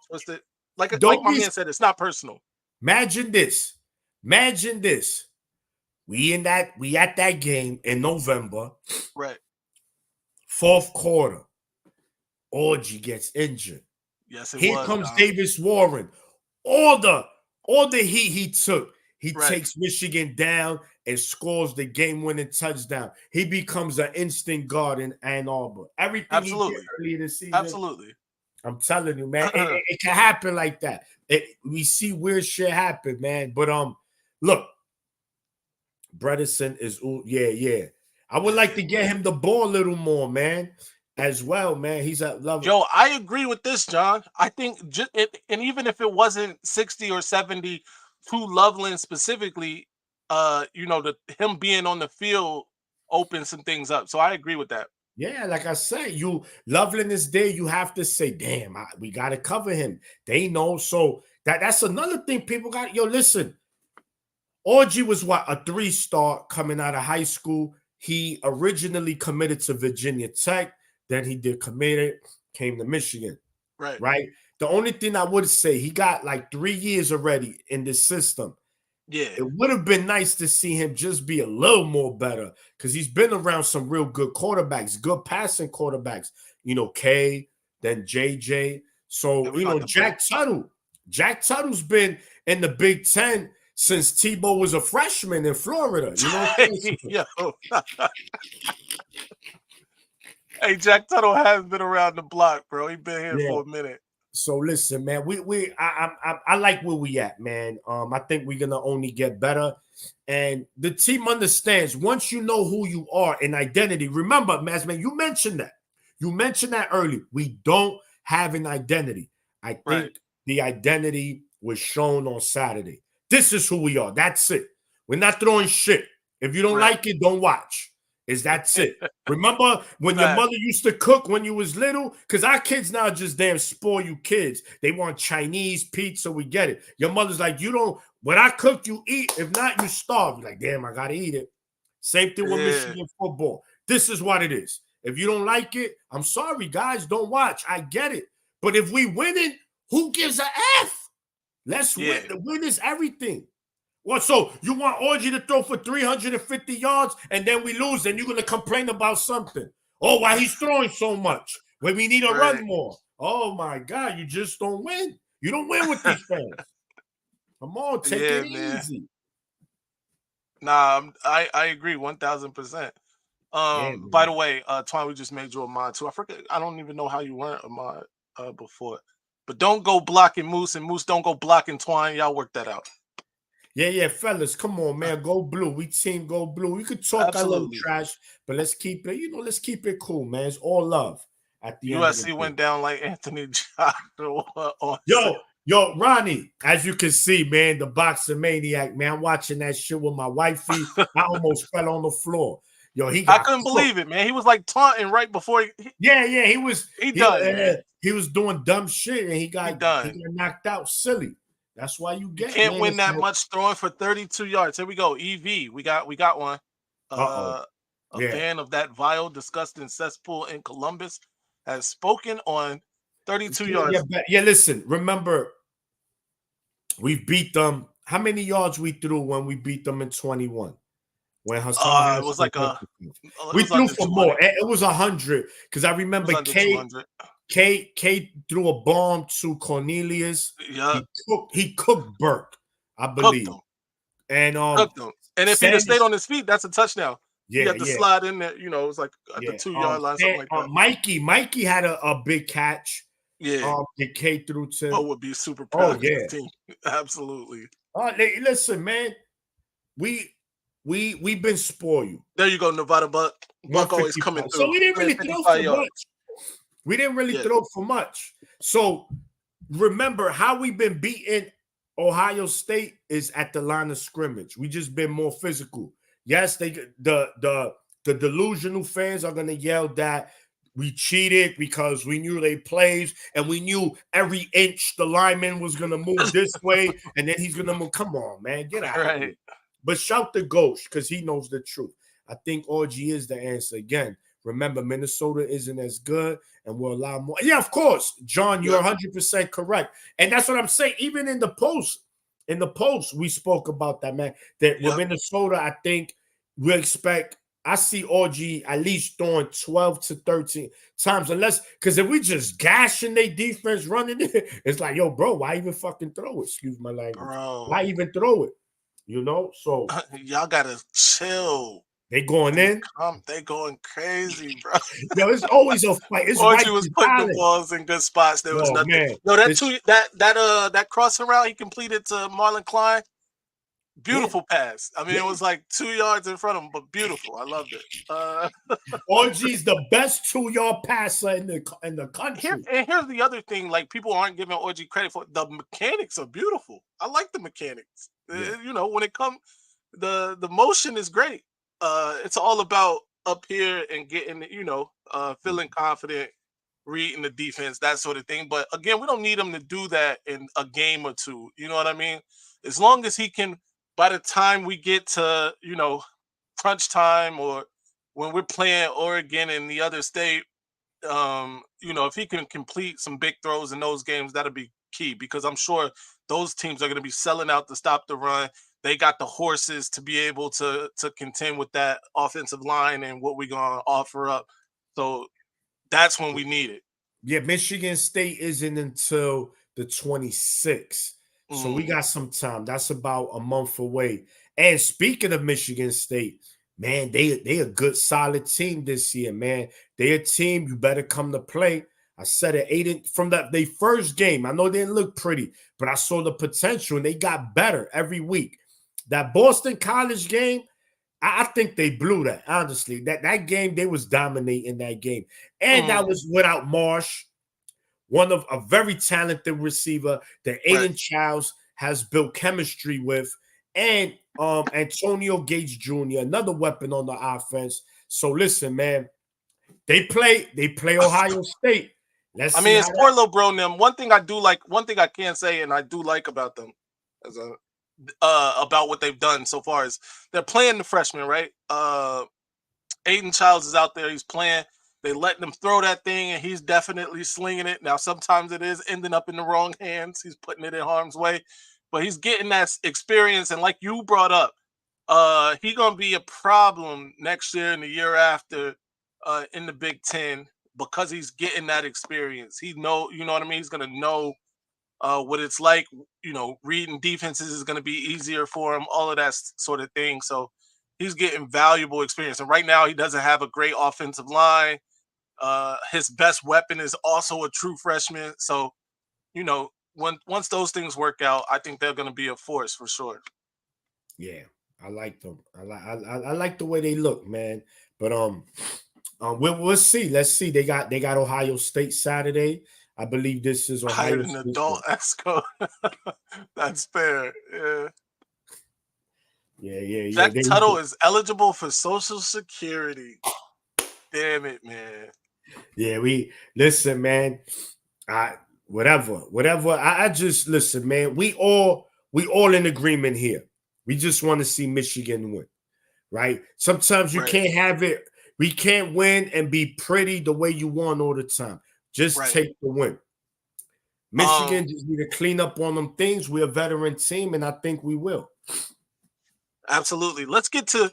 twisted. Like my man said, it's not personal. Imagine this. We at that game in November. Right. Fourth quarter. Orgy gets injured. Yes, Here comes Davis Warren. All the heat he took. He takes Michigan down and scores the game-winning touchdown. He becomes an instant guard in Ann Arbor. Everything he did early in the season. Absolutely. I'm telling you, man, it can happen like that. We see weird shit happen, man. But look, Bredesen is yeah. I would like to get him the ball a little more, man, as well, man. He's a lover. Yo, I agree with this, John. I think and even if it wasn't 60 or 70 to Loveland specifically, him being on the field opens some things up. So I agree with that. Yeah, like I said, Loveland is there. You have to say, damn, we got to cover him. They know. So that's another thing people got. Yo, listen, Orgy was a 3-star coming out of high school. He originally committed to Virginia Tech. Then he came to Michigan. Right. The only thing I would say, he got like 3 years already in this system. Yeah. It would have been nice to see him just be a little more better because he's been around some real good quarterbacks, good passing quarterbacks. K, then JJ. So, Jack Tuttle. Jack Tuttle's been in the Big Ten since Tebow was a freshman in Florida. Hey, Jack Tuttle has been around the block, bro. He's been here for a minute. So listen, man, I like where we at, man. I think we're gonna only get better, and the team understands once you know who you are and identity. Remember, man, you mentioned that. You mentioned that earlier. We don't have an identity. I think the identity was shown on Saturday. This is who we are. That's it. We're not throwing shit. If you don't like it, don't watch. That's it. Remember when your mother used to cook when you was little? Because our kids now just damn spoil you kids. They want Chinese pizza. We get it. Your mother's like, when I cook, you eat. If not, you starve. You're like, damn, I got to eat it. Same thing with Michigan football. This is what it is. If you don't like it, I'm sorry, guys. Don't watch. I get it. But if we winning, who gives a F? Let's win. The win is everything. Well, so you want Orgy to throw for 350 yards and then we lose, and you're going to complain about something. Oh, why he's throwing so much when we need to run more. Oh, my God, you just don't win. You don't win with these fans. Come on, take it easy. Nah, I agree 1,000%. By the way, Twine, we just made you a mod too. I forget. I don't even know how you weren't a mod before. But don't go blocking Moose, and Moose don't go blocking Twine. Y'all work that out. Yeah, fellas, come on, man. Go blue. We team go blue. We could talk a little trash, but let's keep it, let's keep it cool, man. It's all love. At the USC went down like Anthony Joshua. Yo, Ronnie, as you can see, man, the boxer maniac, man. I'm watching that shit with my wifey. I almost fell on the floor. Yo, I couldn't believe it, man. He was like taunting right before he was. He was doing dumb shit and he got knocked out silly. That's why you can't win that much throwing for 32 yards. Here we go. EV. We got one. A fan of that vile, disgusting cesspool in Columbus has spoken on 32 yards. Yeah, listen, remember, we beat them. How many yards we threw when we beat them in 21? When Hassan it was like we threw for more. It was 100 because I remember K threw a bomb to Cornelius. Yeah, he cooked Burke, I believe, and if he had stayed on his feet, that's a touchdown. Yeah, he had to slide in there. It was like at the 2-yard line, something like that. Mikey had a big catch. Yeah, the K threw to. Oh, would be super proud of his team. Absolutely. Listen, man, we've been spoiled. There you go, Nevada Buck. Buck always coming through. So we didn't really throw for much. We didn't really throw for much. So remember how we've been beating Ohio State is at the line of scrimmage. We just been more physical. Yes, the delusional fans are gonna yell that we cheated because we knew they plays and we knew every inch the lineman was gonna move this way and then he's gonna move. Come on, man, get out of here. But shout the Ghost because he knows the truth. I think Orgy is the answer. Again, remember, Minnesota isn't as good and we'll allow more. Yeah, of course, John, you're 100% correct. And that's what I'm saying. Even in the post, we spoke about that, man. That with Minnesota, I think we expect. I see Orgy at least throwing 12 to 13 times, unless because if we just gashing their defense running it, it's like, yo, bro, why even fucking throw it? Excuse my language. Bro. Why even throw it? You know, so y'all gotta chill. They going in. They going crazy, bro. Yo, it's always a fight. It's Orgy was putting the balls in good spots. There was nothing. Man. No, that crossing route he completed to Marlon Klein. Beautiful pass. I mean, it was like 2 yards in front of him, but beautiful. I loved it. Orgy's the best 2-yard passer in the country. And here's the other thing: like people aren't giving Orgy credit for the mechanics are beautiful. I like the mechanics. You know, when it comes, the motion is great. It's all about up here and getting, feeling confident, reading the defense, that sort of thing. But again, we don't need him to do that in a game or two. You know what I mean? As long as he can. By the time we get to, crunch time or when we're playing Oregon and the other state, if he can complete some big throws in those games, that'll be key because I'm sure those teams are going to be selling out to stop the run. They got the horses to be able to contend with that offensive line and what we're going to offer up. So that's when we need it. Yeah, Michigan State isn't until the 26th. So we got some time. That's about a month away. And speaking of Michigan State, man, they a good, solid team this year, man. They a team you better come to play. I said it from their first game. I know they didn't look pretty, but I saw the potential, and they got better every week. That Boston College game, I think they blew that, honestly. That game, they was dominating that game. And that was without Marsh. One of a very talented receiver that Aiden Childs has built chemistry with, and Antonio Gates Jr., another weapon on the offense. So listen, man, they play Ohio State. I mean, it's poor little bro them. One thing I can say, and I do like about them, about what they've done so far is they're playing the freshmen, right? Aiden Childs is out there, he's playing. They letting him throw that thing, and he's definitely slinging it. Now, sometimes it is ending up in the wrong hands. He's putting it in harm's way, but he's getting that experience. And like you brought up, he's gonna be a problem next year and the year after in the Big Ten because he's getting that experience. You know what I mean? He's gonna know what it's like. Reading defenses is gonna be easier for him. All of that sort of thing. So he's getting valuable experience. And right now, he doesn't have a great offensive line. His best weapon is also a true freshman. So, once those things work out, I think they're going to be a force for sure. Yeah, I like them. I like the way they look, man. But we'll see. Let's see. They got Ohio State Saturday. I believe this is Ohio State. An adult ESCO. That's fair. Yeah. Yeah. Jack Tuttle is eligible for Social Security. Damn it, man. Yeah, listen, man. Whatever. I just listen, man. We all in agreement here. We just want to see Michigan win, right? Sometimes you can't have it. We can't win and be pretty the way you want all the time. Just take the win. Michigan just need to clean up on them things. We're a veteran team, and I think we will. Absolutely. Let's get to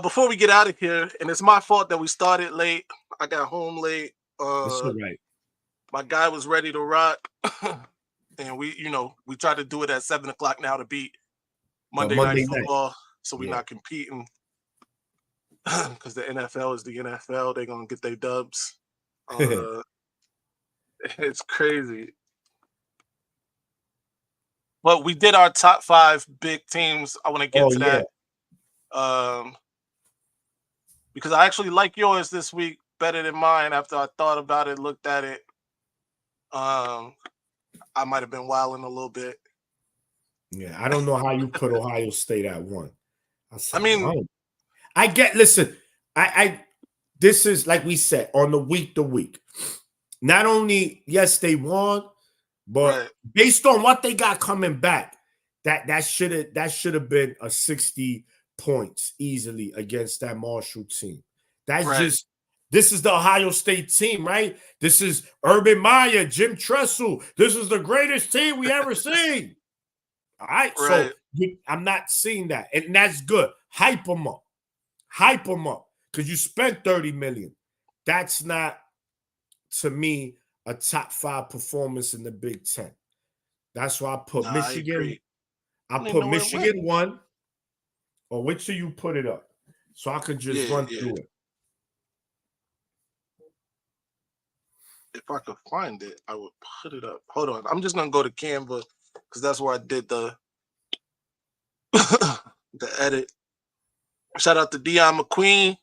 before we get out of here, and it's my fault that we started late. I got home late. That's all right. My guy was ready to rock, and we try to do it at 7:00 now to beat Monday Night Football, so we're not competing because the NFL is the NFL. They're gonna get their dubs. It's crazy. But we did our top 5 big teams. I want to get to that. Because I actually like yours this week better than mine after I thought about it, looked at it. I might have been wilding a little bit. Yeah, I don't know how you put Ohio State at 1. Listen, this is, like we said, on the week to week. Not only, yes, they won, but based on what they got coming back, that should have been a 60 points easily against that Marshall team. That's just, this is the Ohio State team, right? This is Urban Meyer, Jim Tressel. This is the greatest team we ever seen. All right, so I'm not seeing that, and that's good. Hype them up, because you spent $30 million. That's not, to me, a top 5 performance in the Big Ten. That's why I put Michigan. I put Michigan 1. Or wait till you put it up, so I could just run through it. If I could find it, I would put it up. Hold on, I'm just gonna go to Canva because that's where I did the the edit. Shout out to Dion McQueen.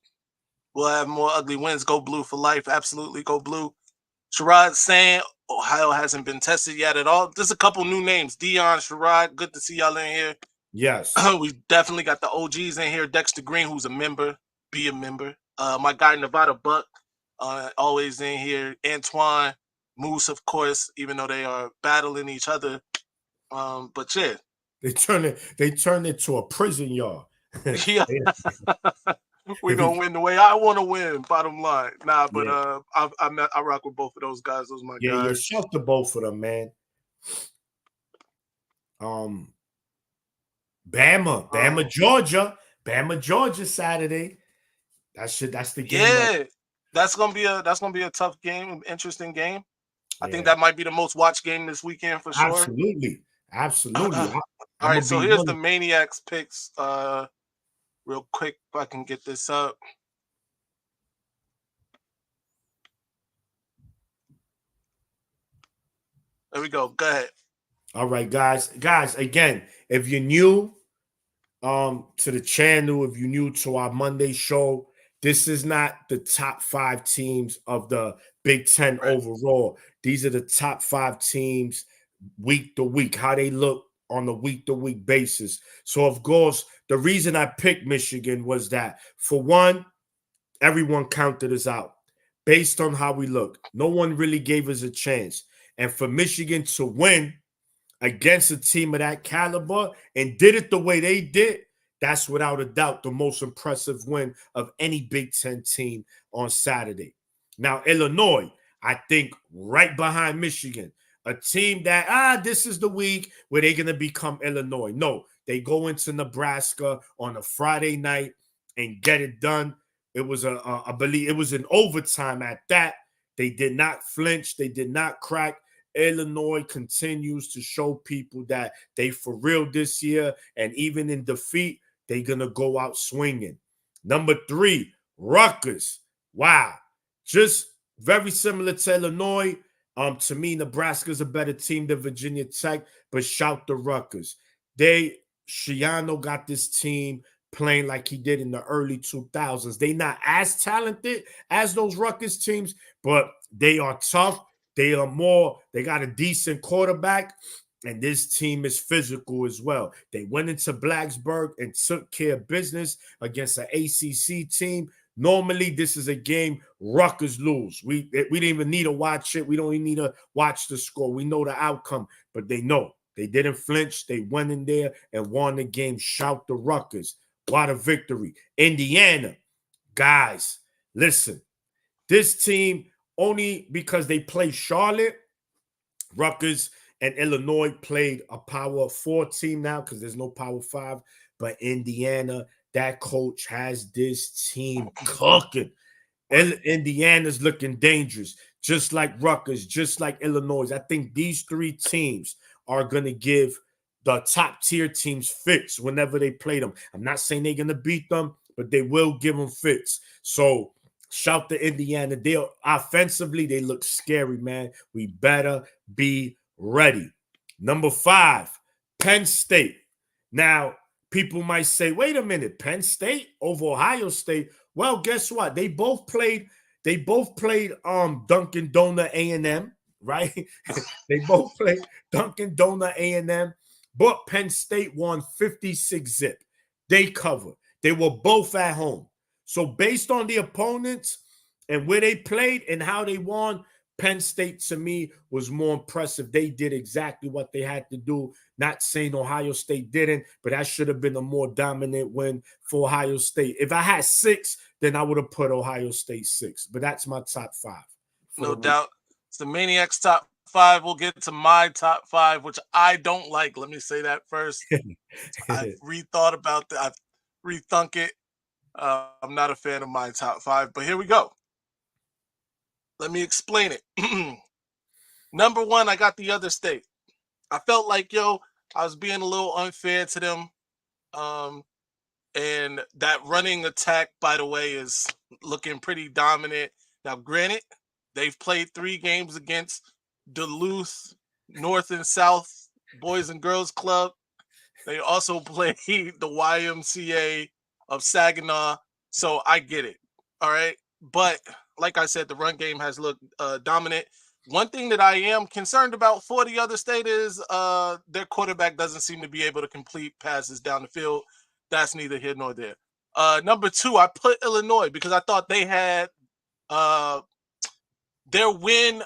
We'll have more ugly wins. Go blue for life. Absolutely, go blue. Sherrod saying Ohio hasn't been tested yet at all. There's a couple new names. Dion, Sherrod, good to see y'all in here. Yes. We definitely got the OGs in here. Dexter Green, who's a member. Be a member. My guy, Nevada Buck, always in here. Antoine, Moose, of course, even though they are battling each other. But yeah. They turn it to a prison yard. Yeah. We're gonna win the way I want to win. Bottom line, nah. But I rock with both of those guys. Those are my guys. Yeah, shout to both of them, man. Bama, Georgia, Saturday. That's the game. Yeah, that's gonna be a tough game, interesting game. I think that might be the most watched game this weekend for sure. Absolutely. All right, so here's the Maniacs picks. Real quick, if I can get this up. There we go. Go ahead. All right, guys. Again, if you're new to the channel, if you're new to our Monday show, this is not the top 5 teams of the Big Ten overall. These are the top 5 teams week to week, how they look on a week-to-week basis. So, of course, the reason I picked Michigan was that, for one, everyone counted us out based on how we look. No one really gave us a chance. And for Michigan to win against a team of that caliber and did it the way they did, that's without a doubt the most impressive win of any Big Ten team on Saturday. Now, Illinois, I think right behind Michigan. A team that, this is the week where they're going to become Illinois. No, they go into Nebraska on a Friday night and get it done. It was I believe it was an overtime at that. They did not flinch. They did not crack. Illinois continues to show people that they for real this year. And even in defeat, they're going to go out swinging. Number 3, Rutgers. Wow. Just very similar to Illinois. To me, Nebraska's a better team than Virginia Tech, but shout to Rutgers. Shiano got this team playing like he did in the early 2000s. They not as talented as those Rutgers teams, but they are tough. They got a decent quarterback, and this team is physical as well. They went into Blacksburg and took care of business against an ACC team. Normally, this is a game Rutgers lose. We didn't even need to watch it. We don't even need to watch the score. We know the outcome, but they know. They didn't flinch. They went in there and won the game. Shout to Rutgers. What a victory. Indiana. Guys, listen. This team, only because they play Charlotte, Rutgers and Illinois played a Power 4 team now because there's no Power 5, but Indiana, that coach has this team cooking. Indiana's looking dangerous, just like Rutgers, just like Illinois. I think these 3 teams are going to give the top-tier teams fits whenever they play them. I'm not saying they're going to beat them, but they will give them fits. So shout to Indiana. Offensively, they look scary, man. We better be ready. Number 5, Penn State. Now, people might say, wait a minute, Penn State over Ohio State. Well, guess what? They both played Dunkin' Donut A&M, right? They both played Dunkin' Donut A&M, but Penn State won 56-zip. They covered. They were both at home. So based on the opponents, And where they played and how they won, Penn State to me was more impressive. They did exactly what they had to do. Not saying Ohio State didn't, but that should have been a more dominant win for Ohio State. If I had 6, then I would have put Ohio State 6. But that's my top 5. No doubt. It's the Maniacs top 5. We'll get to my top 5, which I don't like. Let me say that first. I've rethought about that. I've rethunk it. I'm not a fan of my top 5, but here we go. Let me explain it. Number 1, I got the other state. I felt like, I was being a little unfair to them. And that running attack, by the way, is looking pretty dominant. Now, granted, they've played 3 games against Duluth, North and South Boys and Girls Club. They also played the YMCA of Saginaw. So I get it. All right. But like I said, the run game has looked dominant. One thing that I am concerned about for the other state is their quarterback doesn't seem to be able to complete passes down the field. That's neither here nor there. Number 2, I put Illinois because I thought they had their win.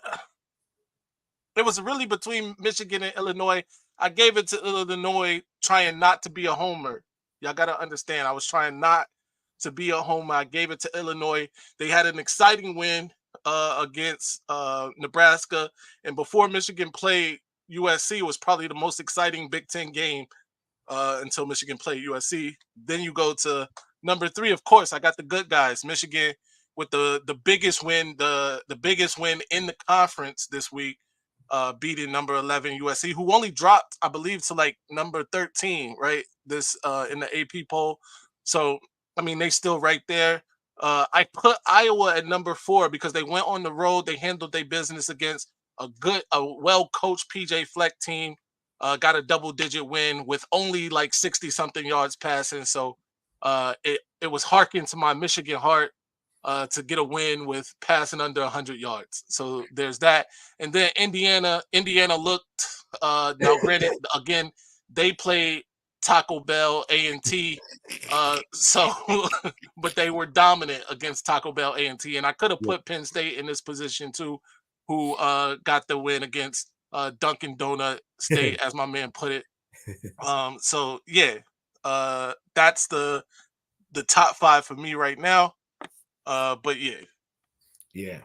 It was really between Michigan and Illinois. I gave it to Illinois trying not to be a homer. Y'all got to understand, I was trying not to be a homer. I gave it to Illinois. They had an exciting win against Nebraska. And before Michigan played USC, it was probably the most exciting Big Ten game until Michigan played USC. Then you go to number 3. Of course, I got the good guys. Michigan with the biggest win, the biggest win in the conference this week, beating number 11 USC, who only dropped, I believe, to like number 13, right? This in the AP poll. So, I mean, they still right there. I put Iowa at number 4 because they went on the road. They handled their business against a well-coached PJ Fleck team. Got a double-digit win with only like 60-something yards passing. So it was harking to my Michigan heart to get a win with passing under 100 yards. So there's that. And then Indiana looked, now granted, again, they played Taco Bell A&T. So, but they were dominant against Taco Bell A&T. And I could have put Penn State in this position too, who got the win against Dunkin' Donut State, as my man put it. So yeah, that's the top 5 for me right now. But yeah.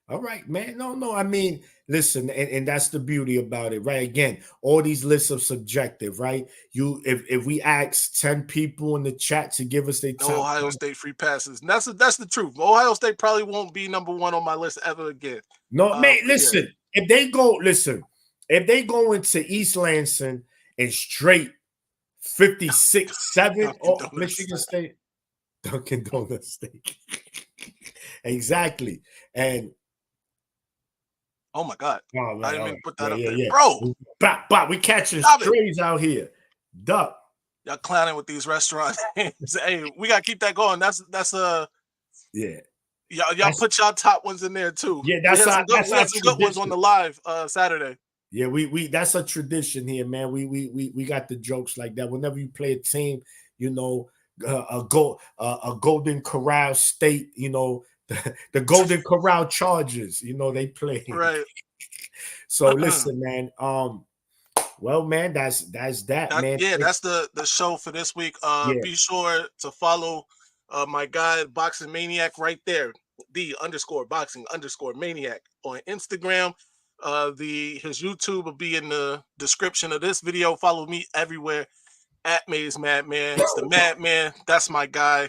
All right, man. No. I mean, listen, and that's the beauty about it, right? Again, all these lists are subjective, right? If we ask 10 people in the chat to give us their top Ohio State free passes, and that's the truth. Ohio State probably won't be number 1 on my list ever again. No, man. Listen, if they go into East Lansing and straight 56-7 off Michigan State, Dunkin' Donuts steak. Exactly. And oh my God. Oh, man, I didn't even put that up there. Yeah. Bro. But we catching strays out here. Duck. Y'all clowning with these restaurant names. Hey, we gotta keep that going. That's yeah. Y'all put y'all top ones in there too. Yeah, we had some good ones on the live Saturday. Yeah, we that's a tradition here, man. We got the jokes like that. Whenever you play a team, a Golden Corral State, the Golden Corral Chargers, they play. Right. So listen, man. Well, man, that's that, man. Yeah, that's the show for this week. Be sure to follow my guy Boxing Maniac right there, _boxing_maniac on Instagram. His YouTube will be in the description of this video. Follow me everywhere at Maize Madman. It's the Madman. That's my guy.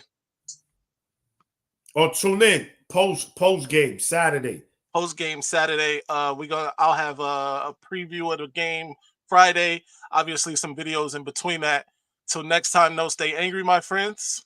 Oh, tune in post game Saturday. Post game Saturday. I'll have a preview of the game Friday. Obviously, some videos in between that. Till next time, no, stay angry, my friends.